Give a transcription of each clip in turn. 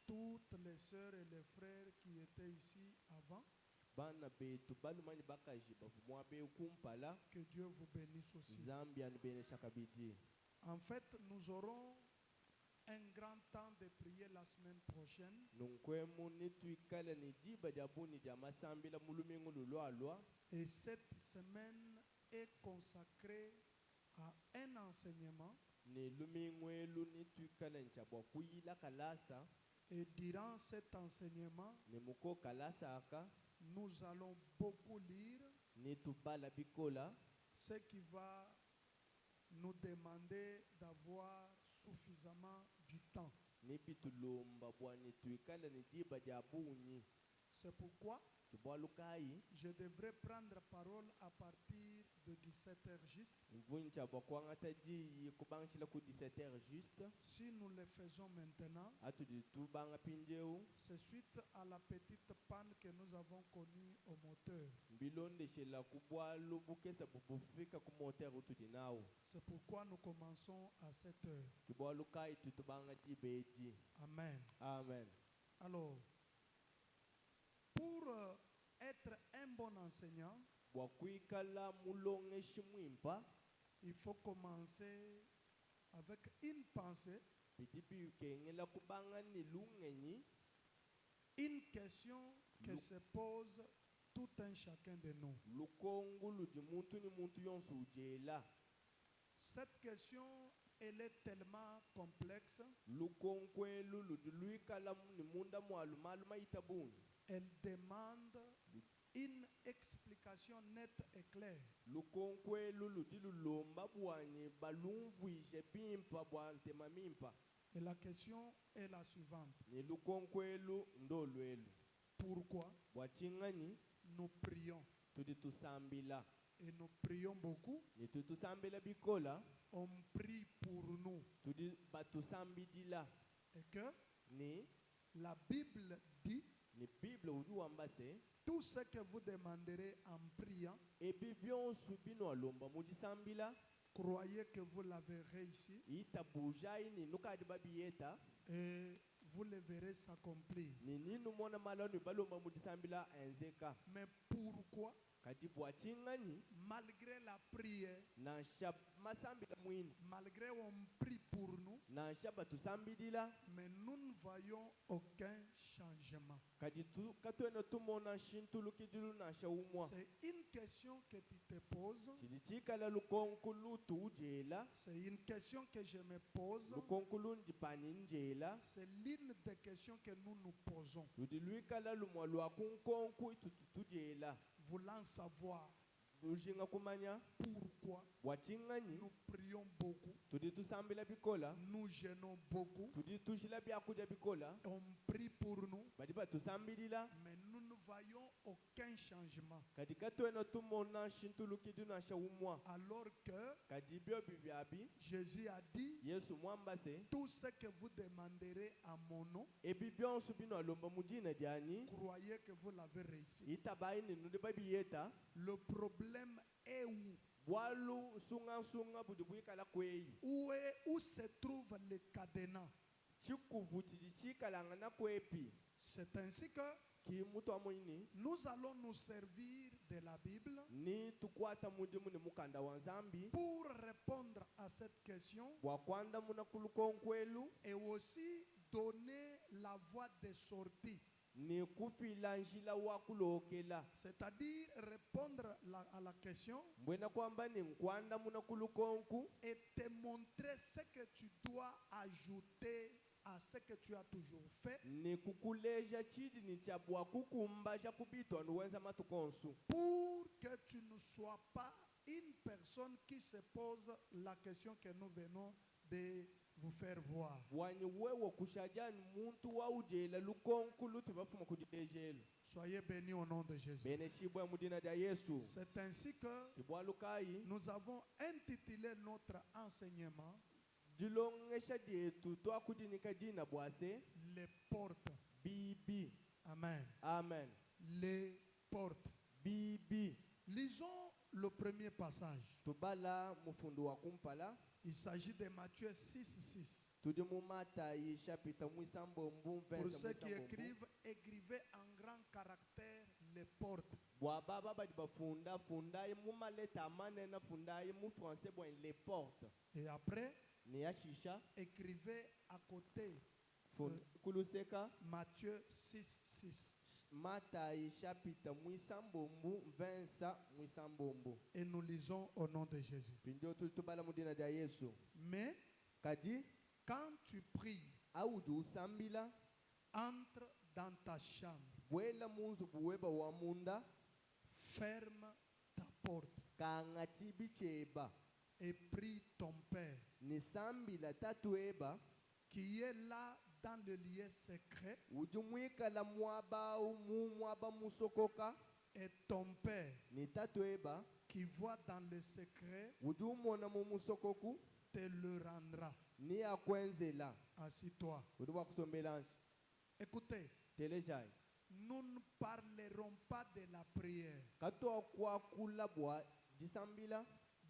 toutes les sœurs et les frères qui étaient ici avant. Que Dieu vous bénisse aussi. En fait, nous aurons un grand temps de prier la semaine prochaine. Et cette semaine est consacrée à un enseignement. Et durant cet enseignement, nous allons beaucoup lire, ce qui va nous demander d'avoir suffisamment du temps. C'est pourquoi je devrais prendre parole à partir de 17h juste. Si nous le faisons maintenant, c'est suite à la petite panne que nous avons connue au moteur. C'est pourquoi nous commençons à 7h. Amen. Amen. Alors, pour être un bon enseignant, il faut commencer avec une pensée, une question que se pose tout un chacun de nous. Cette question, elle est tellement complexe. Elle demande une explication nette et claire. Et la question est la suivante. Pourquoi nous prions? Et nous prions beaucoup. On prie pour nous. Et que la Bible dit, tout ce que vous demanderez en priant, croyez que vous l'avez réussi et vous le verrez s'accomplir. Mais pourquoi, malgré la prière, malgré on prie pour nous, mais nous ne voyons aucun changement? C'est une question que tu te poses. C'est une question que je me pose. C'est l'une des questions que nous nous posons, voulant savoir pourquoi nous prions beaucoup, nous gênons beaucoup, on prie pour nous, mais nous ne voyons aucun changement. Alors que Jésus a dit, tout ce que vous demanderez à mon nom, croyez que vous l'avez réussi. Le problème est où? Où se trouve le cadenas? C'est ainsi que nous allons nous servir de la Bible pour répondre à cette question et aussi donner la voie de sortie. C'est-à-dire répondre à la question et te montrer ce que tu dois ajouter à ce que tu as toujours fait pour que tu ne sois pas une personne qui se pose la question que nous venons de vous faire voir. Soyez bénis au nom de Jésus. C'est ainsi que nous avons intitulé notre enseignement les portes. Amen. Amen. Les portes. Bibi. Lisons le premier passage. Il s'agit de Matthieu 6:6. Pour ceux qui écrivent, écrivez en grand caractère les portes. Et après, écrivez à côté Matthieu 6:6. Et nous lisons au nom de Jésus. Mais quand tu pries, entre dans ta chambre, ferme ta porte et prie ton Père qui est là dans le lieu secret, et ton Père qui voit dans le secret te le rendra. Assis-toi. Écoutez, nous ne parlerons pas de la prière.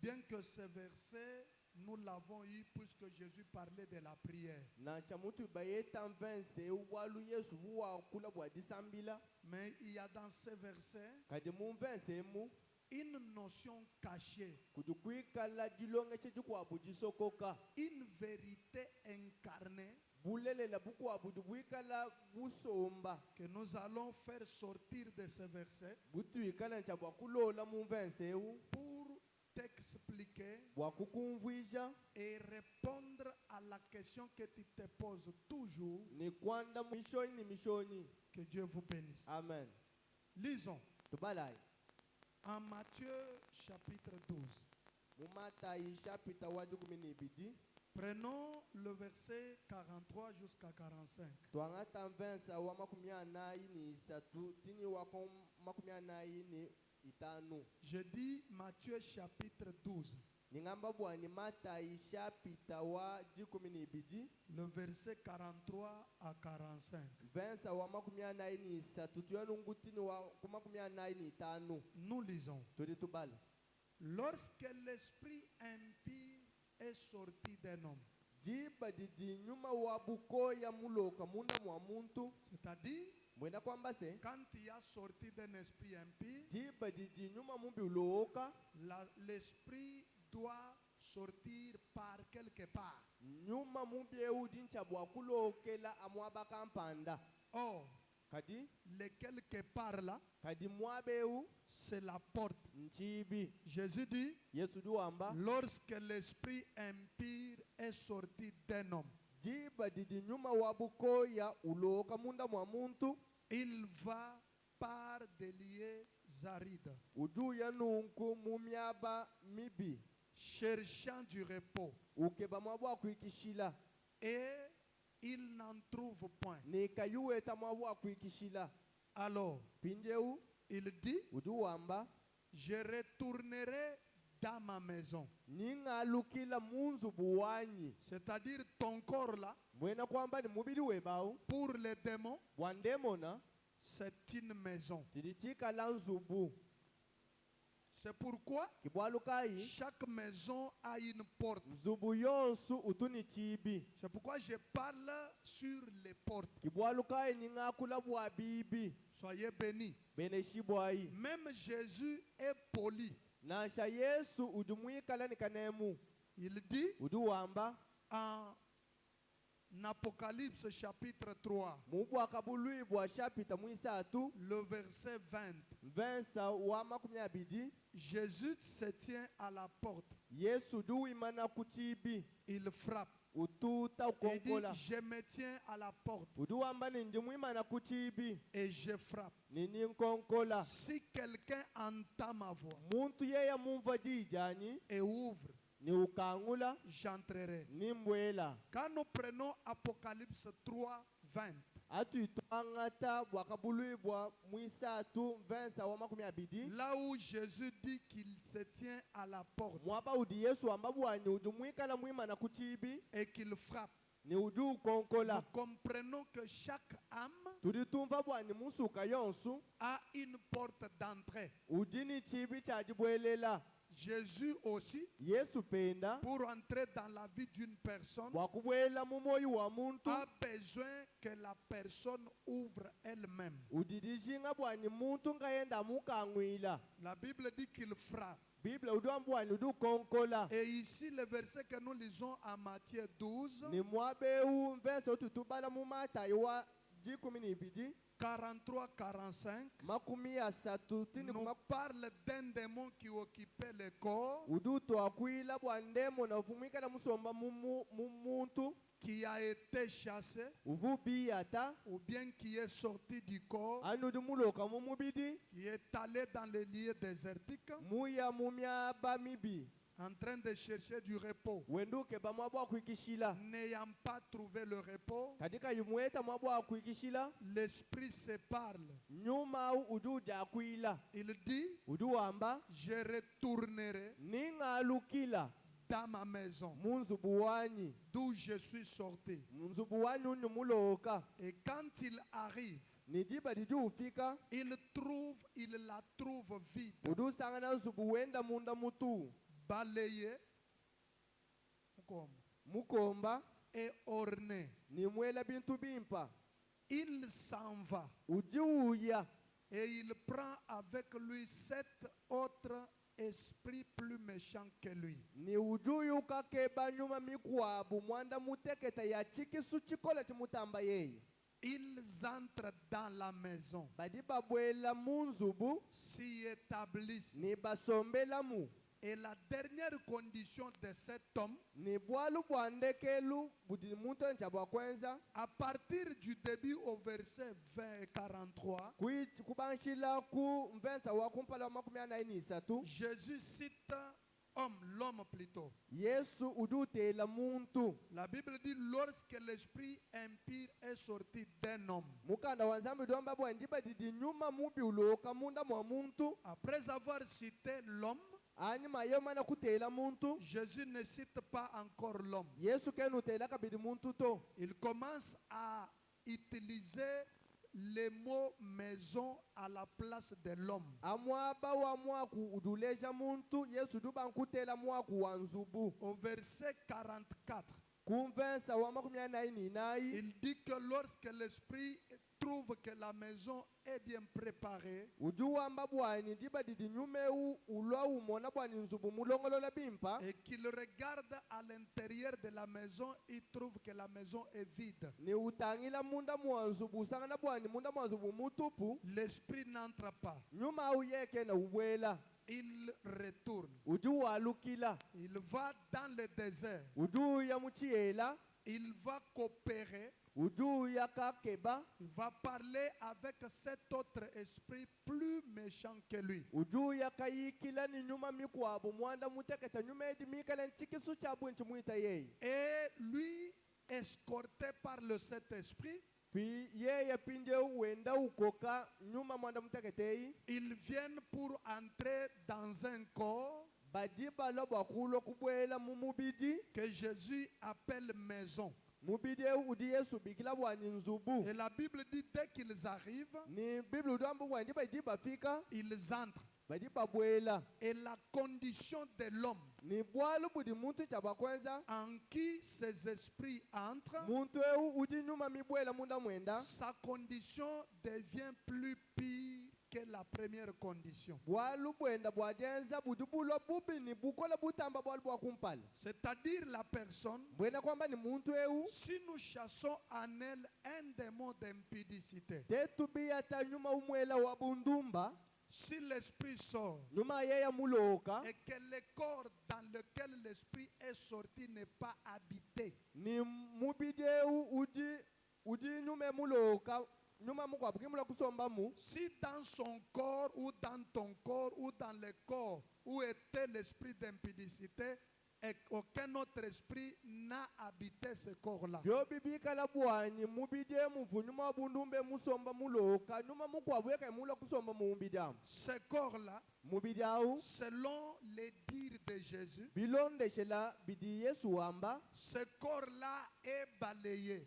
Bien que ce verset, nous l'avons eu puisque Jésus parlait de la prière. Mais il y a dans ce verset une notion cachée, une vérité incarnée que nous allons faire sortir de ce verset pour t'expliquer et répondre à la question que tu te poses toujours. Que Dieu vous bénisse. Amen. Lisons. En Matthieu chapitre 12. Prenons le verset 43 jusqu'à 45. Je dis Matthieu chapitre 12. Le verset 43 à 45. Nous lisons. Lorsque l'esprit impie est sorti d'un homme, c'est-à-dire quand il a sorti d'un esprit impie, l'esprit doit sortir par quelque part. Or, le quelque part là, c'est la porte. Jésus dit, lorsque l'esprit impie est sorti d'un homme, il va par des lieux arides, cherchant du repos, et il n'en trouve point. Alors, il dit, je retournerai dans ma maison. C'est-à-dire ton corps là, pour les démons, c'est une maison. C'est pourquoi chaque maison a une porte. C'est pourquoi je parle sur les portes. Soyez bénis. Même Jésus est poli. Il dit en Apocalypse chapitre 3, le verset 20, Jésus se tient à la porte. Il frappe. Il dit, je me tiens à la porte et je frappe. Si quelqu'un entend ma voix et ouvre, j'entrerai. Quand nous prenons Apocalypse 3, 20, là où Jésus dit qu'il se tient à la porte et qu'il frappe, nous comprenons que chaque âme a une porte d'entrée. Jésus aussi, pour entrer dans la vie d'une personne, a besoin que la personne ouvre elle-même. La Bible dit qu'il frappe. Et ici, le verset que nous lisons en Matthieu 12, 43-45, nous parle d'un démon qui occupait le corps, qui a été chassé, ou bien qui est sorti du corps, qui est allé dans les lieux désertiques, en train de chercher du repos, n'ayant pas trouvé le repos, l'esprit se parle. Il dit, je retournerai dans ma maison, d'où je suis sorti. Et quand il arrive, il la trouve vide, balayé mukomba et orné. Il s'en va et il prend avec lui 7 autres esprits plus méchants que lui. Ils entrent dans la maison, s'y établissent. Et la dernière condition de cet homme, à partir du début au verset 43, Jésus cite l'homme plutôt. La Bible dit lorsque l'esprit impur est sorti d'un homme. Après avoir cité l'homme, Jésus ne cite pas encore l'homme. Il commence à utiliser les mots maison à la place de l'homme. Au verset 44, il dit que lorsque l'esprit trouve que la maison est bien préparée, et qu'il regarde à l'intérieur de la maison, il trouve que la maison est vide. L'esprit n'entre pas. Il retourne. Il va dans le désert. Il va coopérer. Il va parler avec 7 autres esprits plus méchants que lui. Et lui, escorté par le Saint-Esprit, ils viennent pour entrer dans un corps que Jésus appelle maison. Et la Bible dit dès qu'ils arrivent, ils entrent. Et la condition de l'homme en qui ces esprits entrent, sa condition devient plus pire que la première condition. C'est-à-dire la personne, si nous chassons en elle un démon d'impudicité, si l'esprit sort et que le corps dans lequel l'esprit est sorti n'est pas habité, si dans son corps ou dans ton corps ou dans le corps où était l'esprit d'impudicité, et aucun autre esprit n'a habité ce corps-là, ce corps-là, selon les dires de Jésus, ce corps-là est balayé.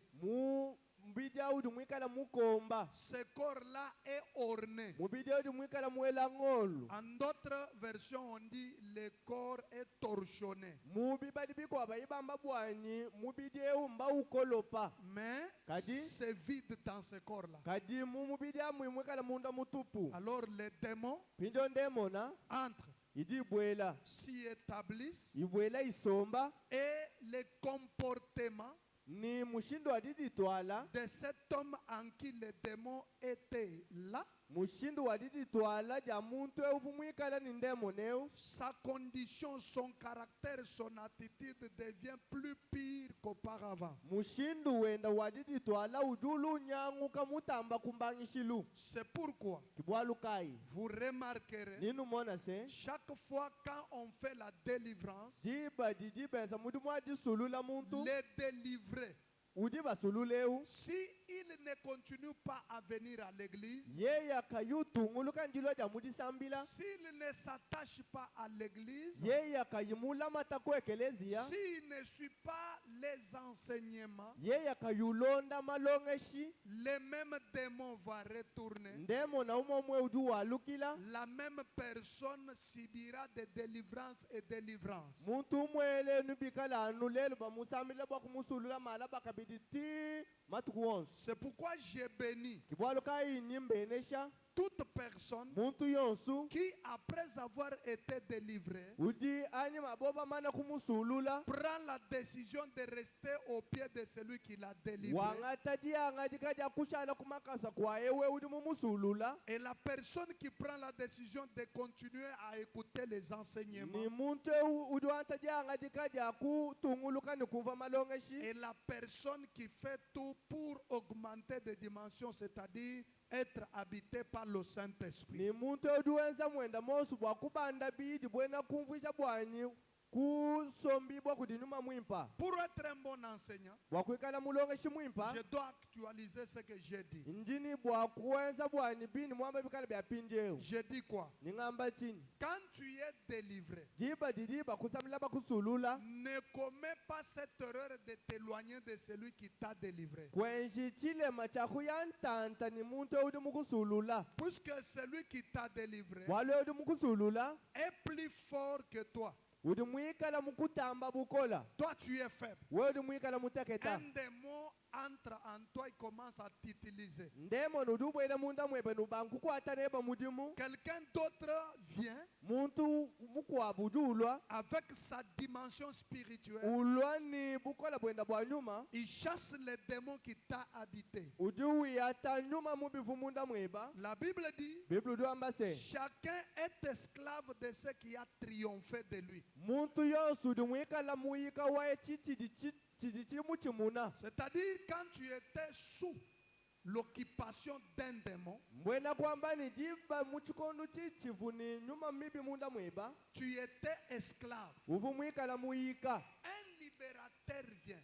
mubidia udu mwikala mukomba. Ce corps-là est orné. Mubidia udu mwikala muela ngolu. En d'autres versions, on dit le corps est torchonné. Mubi badi biko abayibamba bwanyi mubidia umba ukolopa. Mais Kadi? c'est vide dans ce corps-là. Kadi mubidia mwikala munda mutupu. Alors les démons Pinjo ndemona entrent, idi bwela. s'y établissent Ibwela isomba et les comportements ni mushindo adiditwala. de cet homme en qui les démons étaient là, Mushindo wadiditwala ja muntu evumwikala ni ndemoneu. sa condition, son caractère, son attitude devient plus pire qu'auparavant. Mushindu wenda wadiditwala ujulu nyanguka mutamba kumbangishilu. C'est pourquoi Kibwalukai. vous remarquerez, Ninu mona se. chaque fois quand on fait la délivrance, Jiba jiji benza mudu mwaji sulula muntu. les délivrés, Udiba sululeu. si ils ne continuent pas à venir à l'église, Yeya kayutu nguluka njilo ja mudi sambila. s'ils ne s'attachent pas à l'église, Yeya kayimula matako ekelezia. s'ils ne suivent pas les enseignements, Yeya kayulonda malongeshi. les mêmes démons vont retourner. Ndemo na umomwe udu walukila. La même personne subira des délivrances et délivrances. Muntu mwele nubikala anulelu ba musamile bwa kumusulula mala bakabiditi matukuonso. C'est pourquoi j'ai béni Kibwalukai nimbenesha. toute personne Muntu yonsu. qui, après avoir été délivrée, Udi ani maboba mana kumusulula. prend la décision de rester au pied de celui qui l'a délivré. Wangataji angadikaja kushala kumakasa kwa ewe udi mumusulula. Et la personne qui prend la décision de continuer à écouter les enseignements, Ni muntu udi wantaji angadikaja kutunguluka ni kuva malongeshi. et la personne qui fait tout pour augmenter de dimensions, c'est-à-dire être habité par le Saint-Esprit. Ni muntu udi wenza mwenda mosu bwa kubanda bidi bwena kumvisha bwanyi kusombibwa kudinuma mwimpa. Pour être un bon enseignant, Wakwikala mulongeshi mwimpa. je dois actualiser ce que j'ai dit. Njini bwa kuwenza bwanyi bini mwamba bikala bya pinjeo. J'ai dit quoi? Ningamba chini. Quand tu es délivré, Jiba didiba kusamila bakusulula. ne commets pas cette erreur de t'éloigner de celui qui t'a délivré. Kwenji chilema chakuyantanta ni muntu udi mukusulula. Puisque celui qui t'a délivré Wale udi mukusulula. est plus fort que toi. Udi mwikala mukutamba bukola. Toi, tu es faible. We udi mwikala muteketa. Un démon entre en toi et commence à t'utiliser. Ndemo nudubwele munda mwebe nubanku kwata neba mudimu. Quelqu'un d'autre vient Muntu mukwabudulwa. avec sa dimension spirituelle. Ulwa ni bukola bwenda bwa nyuma. Il chasse les démons qui t'a habité. Udi wiyata nyuma mubivu munda mweba. La Bible dit, Biblia duamba se. chacun est esclave de ce qui a triomphé de lui. Muntu yonsu udi mwikala muyika wae chichi muchimuna. C'est-à-dire quand tu étais sous l'occupation d'un démon, Mbwena kwamba ni jiba muchikondo chichivu ni nyuma mibi munda mweba. tu étais esclave. Uvu mwikala muyika. Un libérateur vient,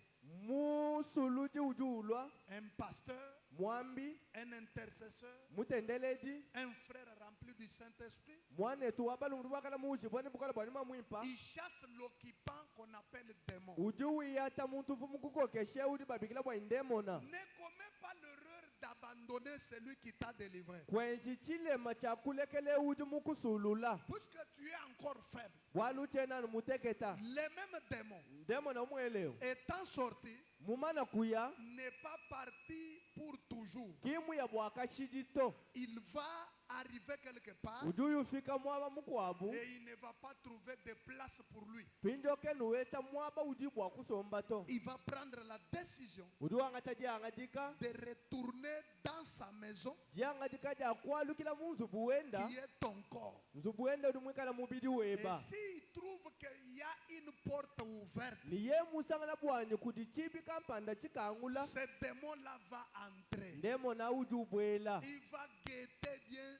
Musuluji ujulwa. un pasteur, Mwambi. un intercesseur, Mutendeleji. un frère rempli du Saint-Esprit. Mwanetu wabalundu wakala muji bwani bukala bwani mwimpa. Il chasse l'occupant qu'on appelle démon. Ujuwi yata muntu fumukukokeshe udi babikila bwa indemona. Ne commets pas l'erreur d'abandonner celui qui t'a délivré. Kwenshi chilema chakulekele udi mukusulula. Puisque tu es encore faible, Waluchena muteketa. les mêmes démons, Ndemona umweleo. étant sortis, Mumana kuya. n'est pas parti pour toujours. Kimu ya bwakashidito. Il va arriver quelque part Ujuyu fika mwaba mukwabu. et il ne va pas trouver de place pour lui. Pinjoke nuweta mwaba uji bwakusomba to. Il va prendre la décision Ujuwanga taji angadika. de retourner dans sa maison Jangadika ja kwalukila munzubuwenda. qui est ton corps. Nzubuwenda udi mwikala mubidi Et weba. s'il trouve qu'il y a une porte ouverte, Ni ye musangana bwanyi kudichibi kampanda chikangula. ce démon-là va entrer. Ndemona ujubwela. Il va guetter bien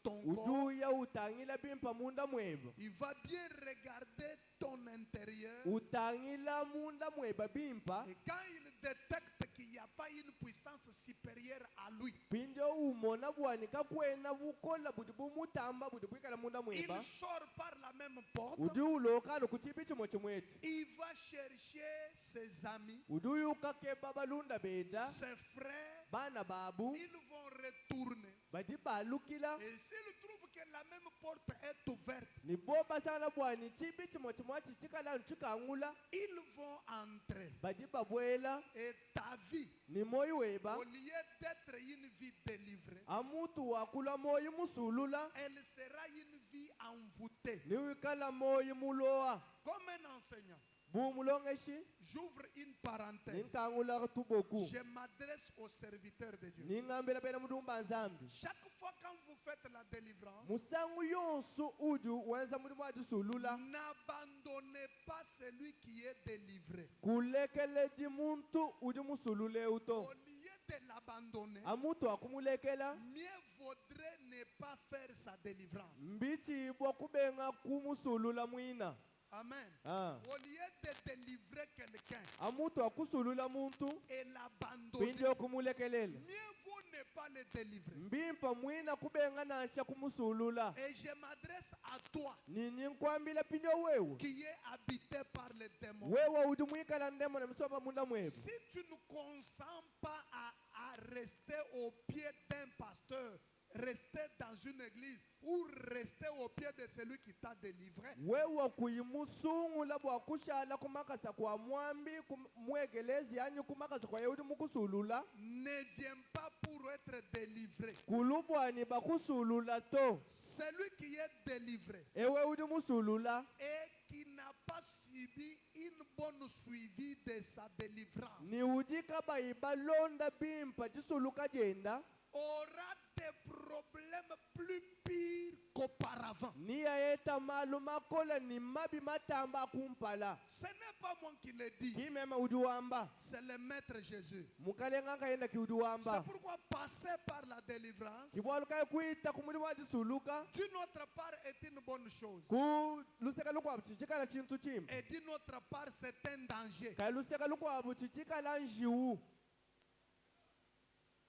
ton corps. Ujuya utangila bimpa munda mweba. Il va bien regarder ton intérieur. Utangila munda mweba bimpa. Et quand il détecte qu'il n'y a pas une puissance supérieure à lui. pinjo umona bwani kakwena bukola budi bumutamba budi bwikala munda Il mweba sort par la même porte. udi uloka no kuchipi chimo chimweti Il va chercher ses amis, udi uyuka keba balunda beda ses frères. bana babu Ils vont retourner. badi balukila Et s'ils trouvent que la même porte est ouverte, ni boba sana bwani chipi chimo chimwachi chikala chikangula ils vont entrer. badi babwela Et ta vie, ni moyo weba au lieu d'être une vie délivrée, amutu wakula moyo musulula elle sera une vie envoûtée. ni wikala moyo muloa Comme un enseignant, bumulongeshi j'ouvre une parenthèse. ninkangula tuboku Je m'adresse aux serviteurs de Dieu. ningambela bena mudumba nzambi Chaque fois quand vous faites la délivrance, musangu yonso uju wenza mulimu adisulula n'abandonnez pas celui qui est délivré. kulekele di muntu uji musulule uto Au lieu de l'abandonner, amutu akumulekela mieux vaudrait ne pas faire sa délivrance. mbichibwa kubenga kumusulula mwina Amen. ah. Au lieu de délivrer quelqu'un amutu akusulula muntu et l'abandonner, pinje okumulekelela mieux vaut ne pas le délivrer. mbimpa mwina kubenga nasha kumusulula Et je m'adresse à toi nini nkwambila pinje wewe qui est habité par les démons. wewe uji mwikala ndemo na msoba munda mwebu Si tu ne consens pas à rester au pied d'un pasteur, rester dans une église ou rester au pied de celui qui t'a délivré, wewe kuyimusungula bwakushala kumakasa kwa mwambi mwegelezi yanyu kumakasa kwa yehudi mukusulula ne viens pas pour être délivré. kulubwani bakusulula to Celui qui est délivré ewe udi musulula et qui n'a pas subi une bonne suivi de sa délivrance ni udika bayibalonda bimpa jisuluka jenda aura des problèmes plus pires qu'auparavant. ni yaeta malu makola ni mabi matamba kumpala Ce n'est pas moi qui le dis, kimema udiwamba c'est le Maître Jésus. mukalenga kaenda C'est kiudiwamba pourquoi passer par la délivrance, kibwaluka kuita kumulimu adisuluka d'une autre part, est une bonne chose. ku luseka lukwabu chichikala chintu chimba Et d'une autre part, c'est un danger. kaya luseka lukwabu chichikala njiwu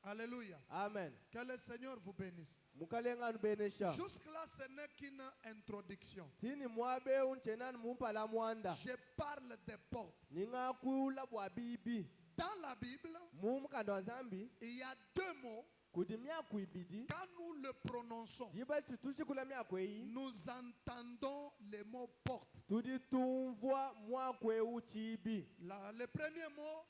Alléluia. amen Que le Seigneur vous bénisse. mukalenga nubenesha Jusque-là, ce n'est qu'une introduction. tini mwabe unchenani mumpala mwanda Je parle des portes. ningakula bwa bibi Dans la Bible, mumukanda wa zambi il y a deux mots. kudi myako ibidi Quand nous le prononçons, jiba titushikula myako eyi nous entendons le mot porte. tudi tumvwa mwako ewu chibi Le premier mot,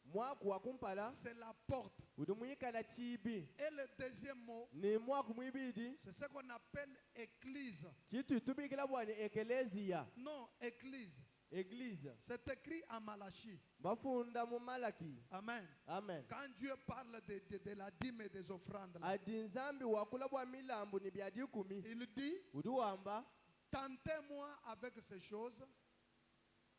mwako wakumpala c'est la porte. udi muyikala chibi Et le deuxième mot, ni mwako mwibidi c'est ce qu'on appelle église. chitu itubikila bwani ekeleziya Non, église. eglise C'est écrit en Malachie. bafunda mu malaki Amen. amen Quand Dieu parle de la dîme et des offrandes, là, adi nzambi wakula bwa milambu ni bya dikumi il dit, udi wamba tentez-moi avec ces choses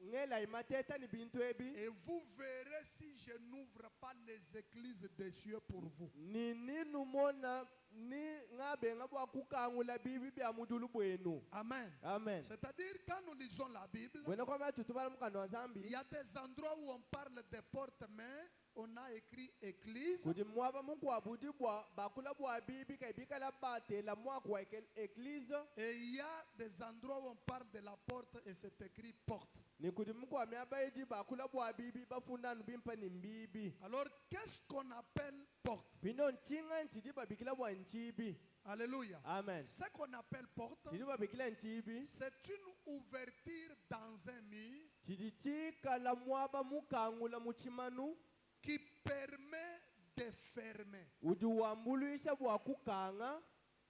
ngela imateta ni bintu ebi et vous verrez si je n'ouvre pas les églises des cieux pour vous. nini numona ni ngabe ngabwa kukangula bibi bya mudulu bwenu Amen. amen C'est-à-dire, quand nous lisons la Bible, bwena kwa tutubala mukando wa il nzambi y a des endroits où on parle des portes, mais on a écrit église. kudi mwaba mukwabudi bwa bakula bwa bibi kaibikala batela mwako wa eglise Et il y a des endroits où on parle de la porte et c'est écrit porte. ni kudi mukwa myabaidi bakula bwa bibi bafundanu bimpa ni mbibi Alors, qu'est-ce qu'on appelle porte? pino nchinga ntidi babikila bwa nchibi Alléluia. amen Ce qu'on appelle porte, tidi babikila nchibi c'est une ouverture dans un mur tidi chikala mwaba mukangula muchimanu qui permet de fermer. udi wambuluisha bwa kukanga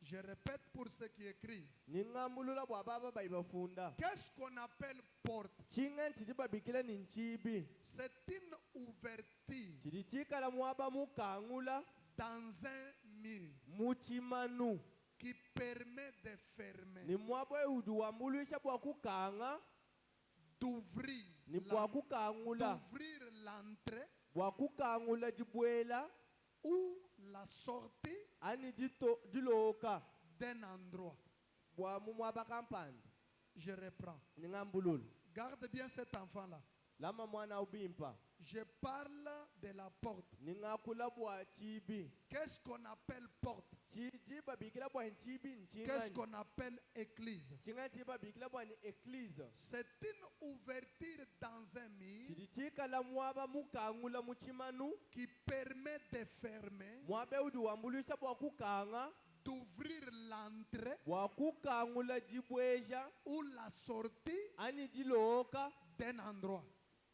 Je répète pour ceux qui écrivent. ningambulula bwa baba baibafunda Qu'est-ce qu'on appelle porte? chinga ntidi babikila ni nchibi C'est une ouverture tidi chikala mwaba mukangula dans un mur muchimanu qui permet de fermer, ni mwaba udi wambuluisha bwa kukanga d'ouvrir ni bwa kukangula d'ouvrir l'entrée bwa kukangula dibwela ou la sortie ani diloka d'un endroit. bwa mumwaba kampani Je reprends. ningambulula Garde bien cet enfant-là. lama mwana ubimpa Je parle de la porte. ningakula bwa chibi Qu'est-ce qu'on appelle porte? chijiba bikila bwa chibi Qu'est-ce qu'on appelle église? chinga chiba bikila bwa ni église C'est une ouverture dans un mur chidichika la mwaba mukangula muchimanu qui permet de fermer, mwabe udi wambulisha bwa kukanga d'ouvrir l'entrée bwa kukangula jibweja ou la sortie ani diloka d'un endroit.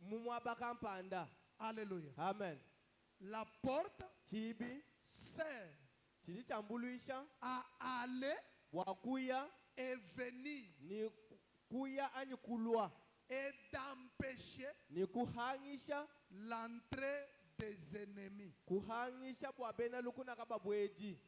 mumwaba kampanda. Alléluia. Amen. La porte Chibi sert chidichambuluisha à aller wakuya et venir ni kuya ani kulwa et d'empêcher ni kuhangisha l'entrée des ennemis. kuhangisha bwa bena lukuna kaba bweji.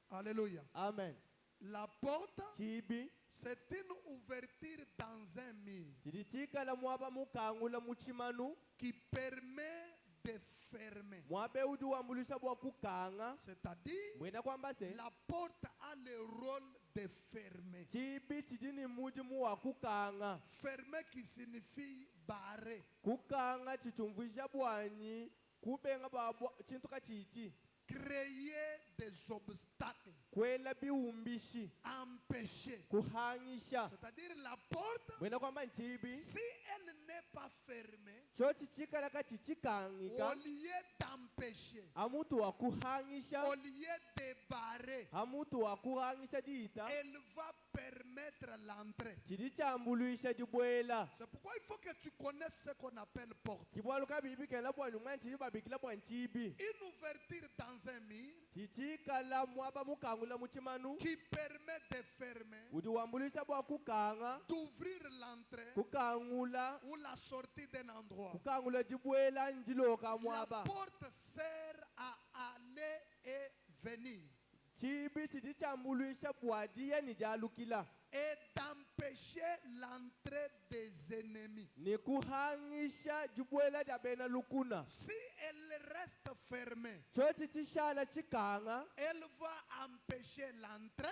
Alléluia. Amen. La porte, Chibi c'est une ouverture dans un mur chidichika la mwaba mukangula muchimanu qui permet de fermer. mwabe udi wambulisha bwa kukanga C'est-à-dire, mwena kwamba se la porte a le rôle de fermer. chibi chidini muji muwa kukanga Fermer qui signifie barrer. kukanga chitumvisha bwanyi kubenga bwa chintu kachichi Créer des obstacles. kwela biumbishi Empêcher. kuhangisha. C'est-à-dire, la porte, Mwena kwamba chibi si elle n'est pas fermée, cho chichikala au kachichikangika lieu d'empêcher, amutu wa kuhangisha au lieu de barrer, amutu wa kuhangisha diita elle va permettre l'entrée. chidi chambuluisha jibwela C'est pourquoi il faut que tu connaisses ce qu'on appelle porte. chibwaluka bibi kela bwani mwana chidi babikila bwani chibi Une ouverture dans un mur chichikala mwaba mukangula muchimanu qui permet de fermer, udi wambulisha bwa kukanga d'ouvrir l'entrée kukangula ou la sortie d'un endroit. kukangula jibwela njiloka La mwaba porte sert à aller et venir chibi chidi chambuluisha bwadiya ni jalukila et d'empêcher l'entrée des ennemis. ni kuhangisha jibwela ja bena lukuna Si elle reste fermée, cho chichishala chikanga elle va empêcher l'entrée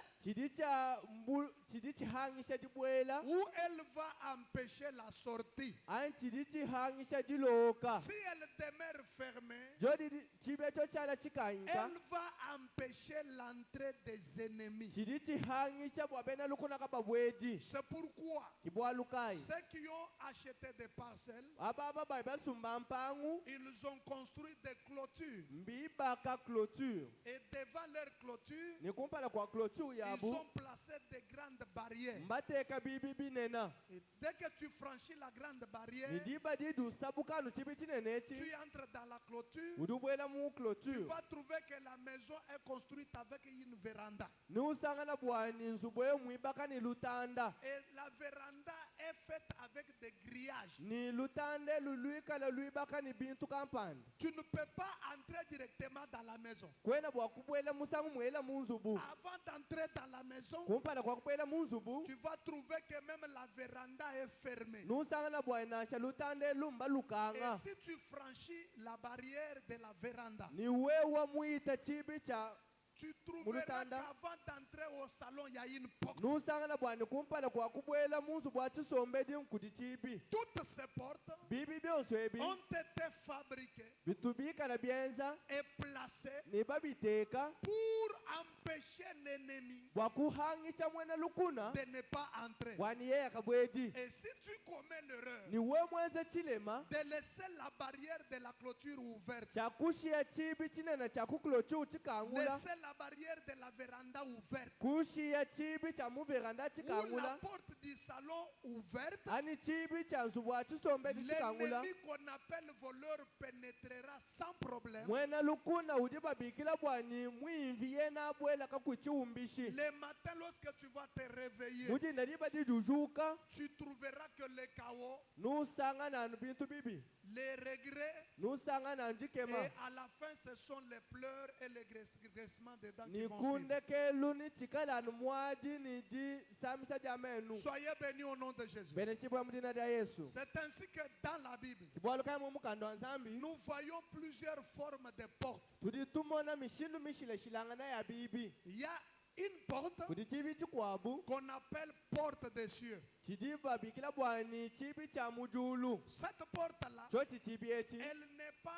chidi chihangisha jibwela ou elle va empêcher la sortie. an chidi chihangisha jiloka Si elle demeure fermée, jodi chibe cho chala chikanga elle va empêcher l'entrée des ennemis. chidi chihangisha bwa bena lukuna kaba bweji C'est pourquoi kibwalukai ceux qui ont acheté des parcelles, ababa bai basumba mpangu ils ont construit des clôtures. mbibaka clôture Et devant leur clôture, ni kumpala kwa clôture ils yabu ont placé des grandes barrières. mbateka bibi binena Et dès que tu franchis la grande barrière, ni diba didu sabukanu chibi chinenechi tu entres dans la clôture, udubwela mu tu clôture vas trouver que la maison est construite avec une véranda. ni usangana bwani nzubwe mwibaka ni lutanda Et la véranda est faite avec des grillages. ni lutande luluikala luibaka ni bintu kampani Tu ne peux pas entrer directement dans la maison. kwena bwa kubwela musangu mwela munzubu Avant d'entrer dans la maison, kumpala kwa kubwela munzubu tu vas trouver que même la véranda est fermée. nusangana bwani nasha lutande lumba Et lukanga si tu franchis la barrière de la véranda, ni wewa mwita chibi cha tu trouveras Mulutanda. qu'avant d'entrer au salon, il y a une porte. nusangana bwani kumpala kwa kubwela munzu bwa chisombedi nkudi chibi Toutes ces portes bibi byonso ebi ont été fabriquées bitubikala byenza et placées ni babiteka pour empêcher l'ennemi bwa kuhangisha mwena lukuna de ne pas entrer. bwani yeya kabweji Et si tu commets l'erreur ni we mwenza chilema de laisser la barrière de la clôture ouverte, chakushiya chibi chinene chakukulochu chikangula laisser la barrière de la véranda ouverte kushiya chibi cha muveranda ou la chikangula porte du salon ouverte, ani chibi cha nzu bwa chisombedi chikangula l'ennemi qu'on appelle voleur pénétrera sans problème. mwena lukuna udi babikila bwani mwimvi yena abwela kakuchiumbishi Le matin, lorsque tu vas te réveiller, mudinda liba didujuka tu trouveras que le chaos, nusangana nu bintu bibi les regrets, nusangana et njikema à la fin, ce sont les pleurs et les graissements des dents qui vont suivre. nikundekelu ni chikalanu mwaji ni ji samisa jamenu Soyez bénis au nom de Jésus. bene chibwa mudina dia Yesu C'est ainsi que dans la Bible, kibwaluka mu mukando wa nzambi nous voyons plusieurs formes de portes. tudi tumona mishindu mishile shilangana ya bibi Il y a une porte kuti chivi chikwabu qu'on appelle porte des cieux. chidi babikila bwani chivi cha mujulu Cette porte-là, choti chivi echi elle n'est pas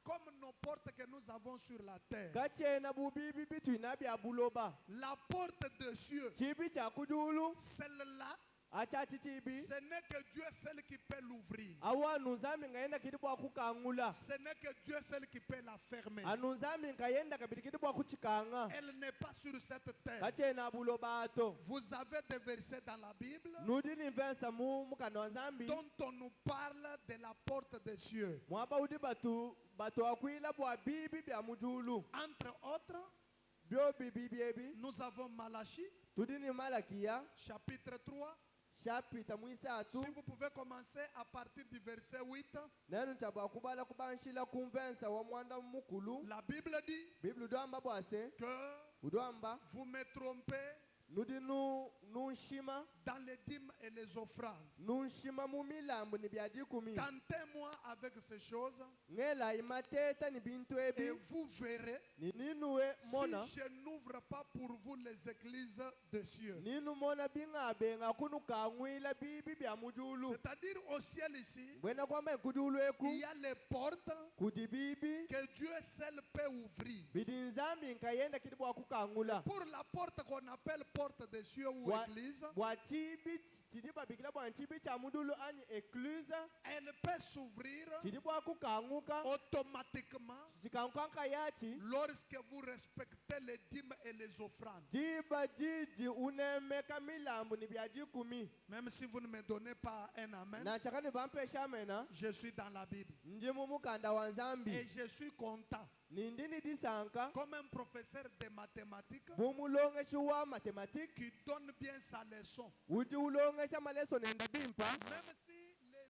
comme nos portes que nous avons sur la terre. kachena bubibi bitwina bya buloba La porte des cieux, chivi cha kujulu celle-là, achachi chivi ce n'est que Dieu seul qui peut l'ouvrir. awanu nzambi ngayenda kidi bwa kukangula Ce n'est que Dieu seul qui peut la fermer. anu nzambi ngayenda kabidi kidi bwa kuchikanga Elle n'est pas sur cette terre. kachena buloba ato Vous avez des versets dans la Bible nudi ni mvensa mu mukana wa nzambi dont on nous parle de la porte des cieux. mwaba udi batu akwila bwa bibi bya mujulu Entre autres, byo bibi byebi nous avons Malachie, tudi ni malakia chapitre 3. chapita mwisatu Si vous pouvez commencer à partir du verset 8, nenu tabwa kubala kubanshila kumvensa wa mwanda mukulu la Bible dit biblia udwamba bwase que udwamba vous me trompez nudi nunshima dans les dîmes et les offrandes. nunshima mu milambo ni bya dikumi Tentez-moi avec ces choses ngela imateta ni bintu et ebi vous verrez ni ninuwe mona si je n'ouvre pas pour vous les églises des cieux. ninu mona bingabe ngakunu kangwila bibi bya mujulu C'est-à-dire au ciel ici, bwena kwamba nkujulu il eku y a les portes kuti bibi que Dieu seul peut ouvrir. bidi nzambi nkayenda kidi bwa kukangula Pour la porte qu'on appelle porte des cieux ou Bwa- église, bwa chibi chidi babikila bwa chibi cha mudulu ani ekluse elle peut s'ouvrir chidi bwa kukanguka automatiquement chikankanka yachi lorsque vous respectez les dîmes et les offrandes. jiba jiji unemeka milambo ni bya dikumi Même si vous ne me donnez pas un amen, na chakani bampesha mena je suis dans la Bible. njimu mukanda wa Et nzambi je suis content. nindini disanka Comme un professeur de mathématiques bumulongeshi wa matematiki qui donne bien sa leçon. uji ulongesha maleso nenda bimpa Même si